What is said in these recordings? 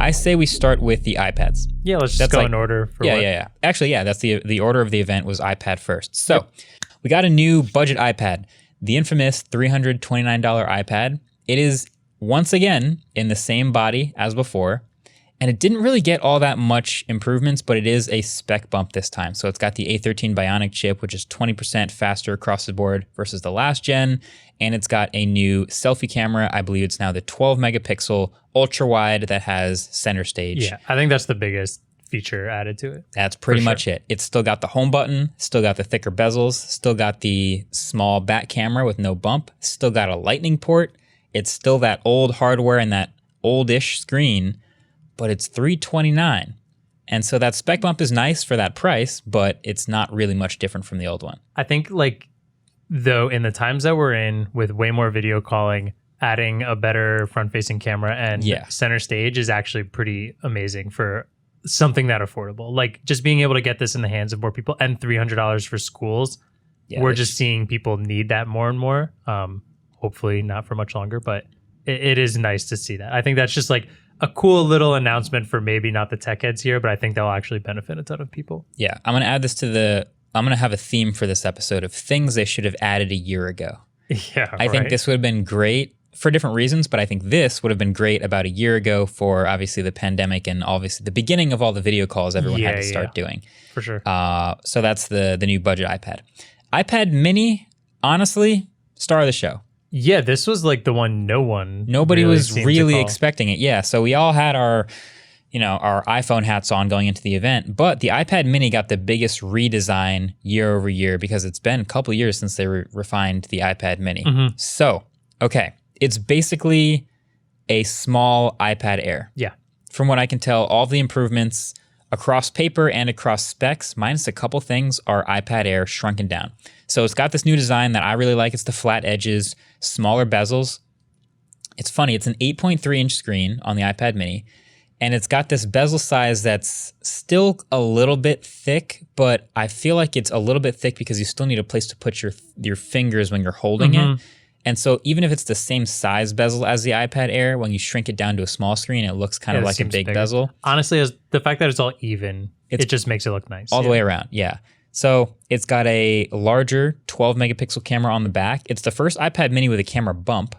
I say we start with the iPads. Yeah, let's just go in order. Yeah. Actually, yeah, that's the order of the event was iPad first. So we got a new budget iPad, the infamous $329 iPad. It is once again in the same body as before. And it didn't really get all that much improvements, but it is a spec bump this time. So it's got the A13 Bionic chip, which is 20% faster across the board versus the last gen. And it's got a new selfie camera. I believe it's now the 12 megapixel ultra wide that has center stage. Yeah, I think that's the biggest feature added to it. That's pretty much it. It's still got the home button, still got the thicker bezels, still got the small back camera with no bump, still got a lightning port. It's still that old hardware and that oldish screen, but it's $329. And so that spec bump is nice for that price, but it's not really much different from the old one. I think though in the times that we're in with way more video calling, adding a better front-facing camera and center stage is actually pretty amazing for something that affordable. Like just being able to get this in the hands of more people and $300 for schools. Yeah, we're just seeing people need that more and more. Hopefully not for much longer, but it is nice to see that. I think that's just like a cool little announcement for maybe not the tech heads here, but I think that'll actually benefit a ton of people. Yeah, I'm going to add this to I'm going to have a theme for this episode of things they should have added a year ago. Yeah, I think this would have been great for different reasons, but I think this would have been great about a year ago for obviously the pandemic and obviously the beginning of all the video calls everyone had to start doing. For sure. So that's the new budget iPad. iPad mini, honestly, star of the show. Yeah, this was like the one nobody was really expecting it. Yeah, so we all had our iPhone hats on going into the event, but the iPad mini got the biggest redesign year over year because it's been a couple of years since they refined the iPad mini. Mm-hmm. So, okay, it's basically a small iPad Air. Yeah. From what I can tell, all the improvements across paper and across specs, minus a couple things, are iPad Air shrunken down. So it's got this new design that I really like. It's the flat edges, smaller bezels. It's funny, it's an 8.3-inch screen on the iPad mini, and it's got this bezel size that's still a little bit thick, but I feel like it's a little bit thick because you still need a place to put your fingers when you're holding it. And so even if it's the same size bezel as the iPad Air, when you shrink it down to a small screen, it looks kind of like a big bezel. Honestly, the fact that it's all even, it just makes it look nice. All the way around, yeah. So it's got a larger 12 megapixel camera on the back. It's the first iPad mini with a camera bump.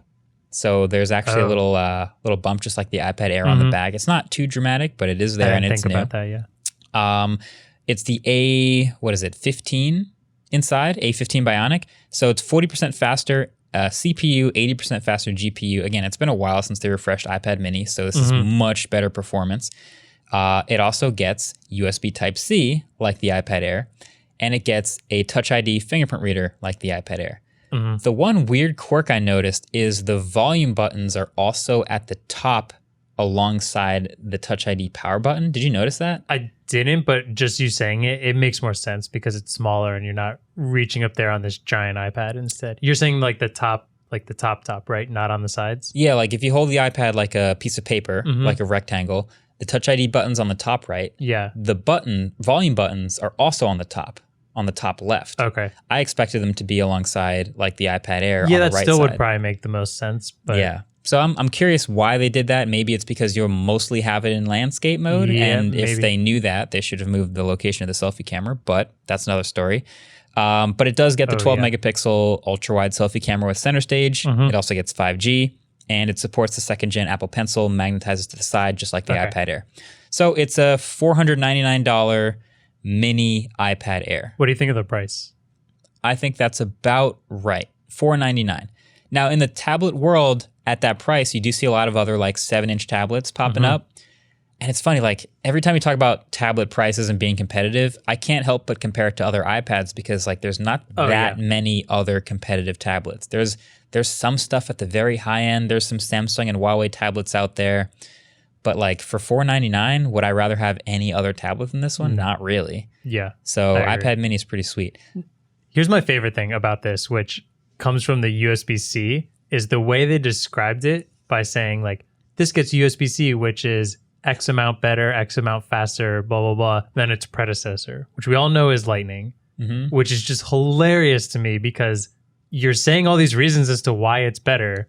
So there's actually a little bump just like the iPad Air on the back. It's not too dramatic, but it is there and it's new. I didn't think about that, yeah. It's the 15 inside, A15 Bionic. So it's 40% faster CPU, 80% faster GPU. Again, it's been a while since they refreshed iPad mini, so this is much better performance. It also gets USB Type-C like the iPad Air, and it gets a Touch ID fingerprint reader like the iPad Air. The one weird quirk I noticed is the volume buttons are also at the top alongside the Touch ID power button. Did you notice that? I didn't, but just you saying it makes more sense because it's smaller and you're not reaching up there on this giant iPad instead. You're saying like the top, right? Not on the sides? Yeah, like if you hold the iPad like a piece of paper, like a rectangle, the Touch ID button's on the top right. Yeah. The volume buttons are also on the top left. Okay. I expected them to be alongside like the iPad Air on the right side. Yeah, that still would probably make the most sense. But yeah. So I'm curious why they did that. Maybe it's because you'll mostly have it in landscape mode. And if they knew that, they should have moved the location of the selfie camera. But that's another story. But it does get the 12 megapixel ultra wide selfie camera with center stage. It also gets 5G. And it supports the second gen Apple Pencil, magnetizes to the side just like the iPad Air. So it's a $499 mini iPad Air. What do you think of the price? I think that's about right. $499. Now in the tablet world, at that price, you do see a lot of other like 7-inch tablets popping up. And it's funny, like every time you talk about tablet prices and being competitive, I can't help but compare it to other iPads because like there's not many other competitive tablets. There's some stuff at the very high end. There's some Samsung and Huawei tablets out there. But like for $499, would I rather have any other tablet than this one? Not really. Yeah. So iPad mini is pretty sweet. Here's my favorite thing about this, which comes from the USB-C, is the way they described it by saying like, this gets USB-C, which is X amount better, X amount faster, blah, blah, blah, than its predecessor, which we all know is Lightning, which is just hilarious to me because you're saying all these reasons as to why it's better,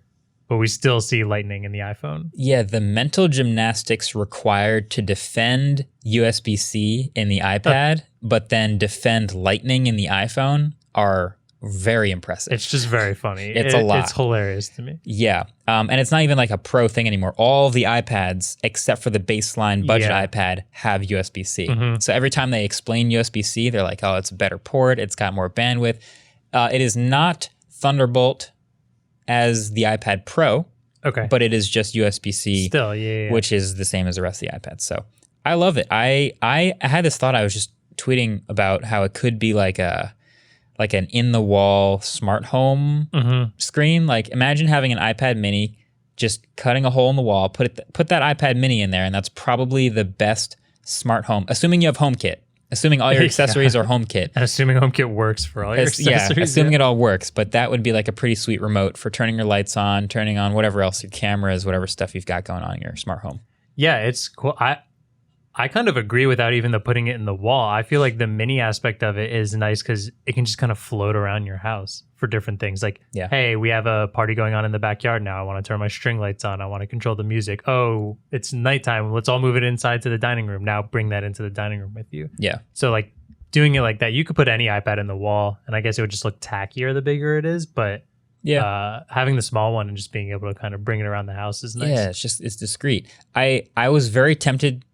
but we still see lightning in the iPhone. Yeah, the mental gymnastics required to defend USB-C in the iPad, but then defend lightning in the iPhone are very impressive. It's just very funny. It's a lot. It's hilarious to me. Yeah. And it's not even like a pro thing anymore. All of the iPads, except for the baseline budget iPad, have USB-C. So every time they explain USB-C, they're like, oh, it's a better port. It's got more bandwidth. It is not Thunderbolt as the iPad Pro, but it is just USB-C, still, which is the same as the rest of the iPad. So I love it. I had this thought. I was just tweeting about how it could be like an in-the-wall smart home screen. Like imagine having an iPad mini, just cutting a hole in the wall, put that iPad mini in there, and that's probably the best smart home, assuming you have HomeKit. Assuming all your accessories are HomeKit. And assuming HomeKit works for all your accessories. Yeah, assuming it all works. But that would be like a pretty sweet remote for turning your lights on, turning on whatever else, your cameras, whatever stuff you've got going on in your smart home. Yeah, it's cool. I kind of agree without even the putting it in the wall. I feel like the mini aspect of it is nice because it can just kind of float around your house for different things. Like, hey, we have a party going on in the backyard now. I want to turn my string lights on. I want to control the music. Oh, it's nighttime. Let's all move it inside to the dining room. Now bring that into the dining room with you. Yeah. So like doing it like that, you could put any iPad in the wall and I guess it would just look tackier the bigger it is. But having the small one and just being able to kind of bring it around the house is nice. Yeah, it's discreet. I was very tempted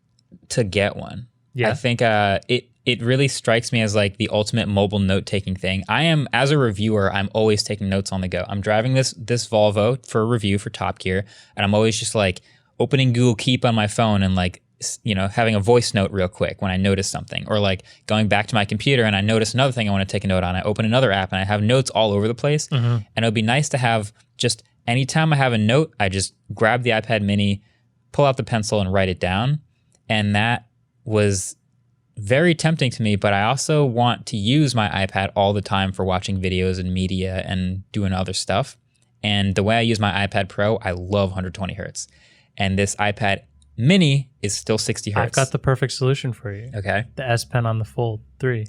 to get one. I think it really strikes me as like the ultimate mobile note-taking thing. I am, as a reviewer, I'm always taking notes on the go. I'm driving this Volvo for a review for Top Gear, and I'm always just like opening Google Keep on my phone and like, you know, having a voice note real quick when I notice something, or like going back to my computer and I notice another thing I want to take a note on. I open another app and I have notes all over the place. And it would be nice to have just anytime I have a note, I just grab the iPad mini, pull out the pencil and write it down. And that was very tempting to me, but I also want to use my iPad all the time for watching videos and media and doing other stuff. And the way I use my iPad Pro, I love 120 hertz. And this iPad mini is still 60 hertz. I've got the perfect solution for you. Okay. The S Pen on the Fold 3.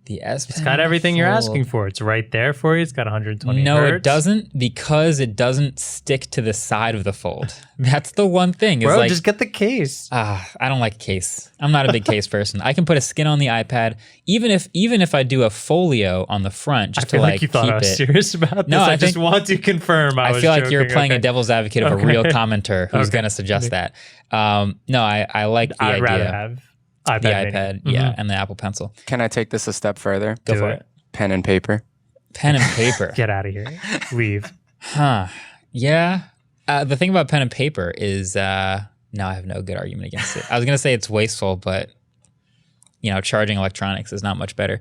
The S Pen. It's got everything you're asking for. It's right there for you. It's got 120 hertz. No, it doesn't, because it doesn't stick to the side of the fold. That's the one thing. Bro, like, just get the case. I don't like case. I'm not a big case person. I can put a skin on the iPad, even if I do a folio on the front, just to like you thought I was serious about this. No, I just want to confirm. I feel like you're playing a devil's advocate of a real commenter who's going to suggest that. No, I like the idea. I'd rather have iPad, and the Apple Pencil. Can I take this a step further? Go for it. Pen and paper. Pen and paper. Get out of here. Leave. Yeah. The thing about pen and paper is, no, I have no good argument against it. I was going to say it's wasteful, but, you know, charging electronics is not much better.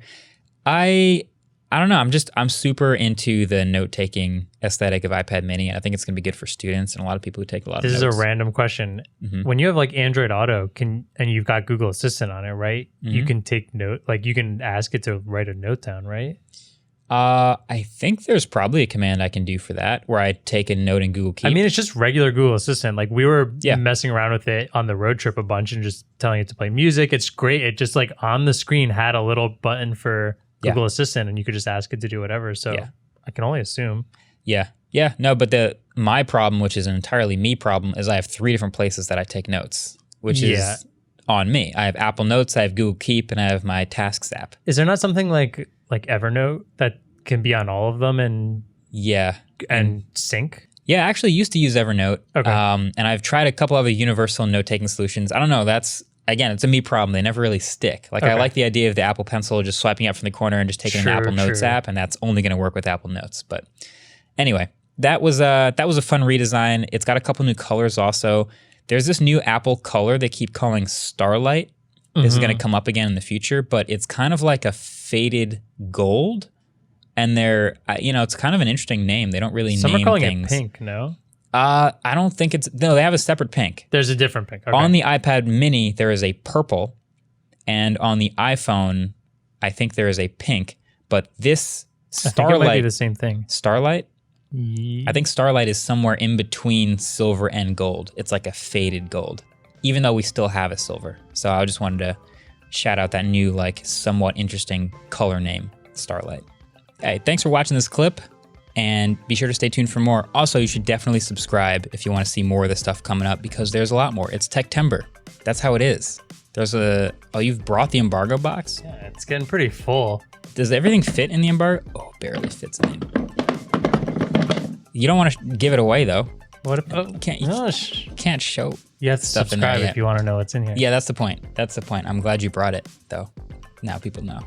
I don't know. I'm super into the note-taking aesthetic of iPad mini, and I think it's going to be good for students and a lot of people who take a lot of notes. This is a random question. When you have like Android Auto, and you've got Google Assistant on it, right? You can take note, like you can ask it to write a note down, right? I think there's probably a command I can do for that where I take a note in Google Keep. I mean, it's just regular Google Assistant. Like we were messing around with it on the road trip a bunch and just telling it to play music. It's great. It just like on the screen had a little button for Google Assistant and you could just ask it to do whatever. So I can only assume. Yeah. No, but my problem, which is an entirely me problem, is I have 3 different places that I take notes, which is on me. I have Apple Notes, I have Google Keep, and I have my Tasks app. Is there not something like Evernote that can be on all of them and sync? Yeah, I actually used to use Evernote. Okay. And I've tried a couple other universal note-taking solutions. I don't know, again, it's a me problem. They never really stick. Like I like the idea of the Apple Pencil just swiping up from the corner and just taking an Apple Notes app, and that's only going to work with Apple Notes. But anyway, that was a fun redesign. It's got a couple new colors also. There's this new Apple color they keep calling Starlight. This is going to come up again in the future, but it's kind of like a faded gold. And it's kind of an interesting name. They don't really name things. Some are calling it pink, no? I don't think no, they have a separate pink. There's a different pink. Okay. On the iPad mini, there is a purple. And on the iPhone, I think there is a pink. But this Starlight... I think it might be the same thing. Starlight? I think Starlight is somewhere in between silver and gold. It's like a faded gold, even though we still have a silver. So I just wanted to shout out that new, like, somewhat interesting color name, Starlight. Hey, thanks for watching this clip. And be sure to stay tuned for more. Also, you should definitely subscribe if you want to see more of the stuff coming up, because there's a lot more. It's Techtember. That's how it is. There's a... Oh, you've brought the embargo box? Yeah, it's getting pretty full. Does everything fit in the embargo? Oh, barely fits in the embargo. You don't want to give it away, though. What if... Oh, Can't show you have to stuff subscribe in there if you want to know what's in here. Yeah, that's the point. That's the point. I'm glad you brought it, though. Now people know.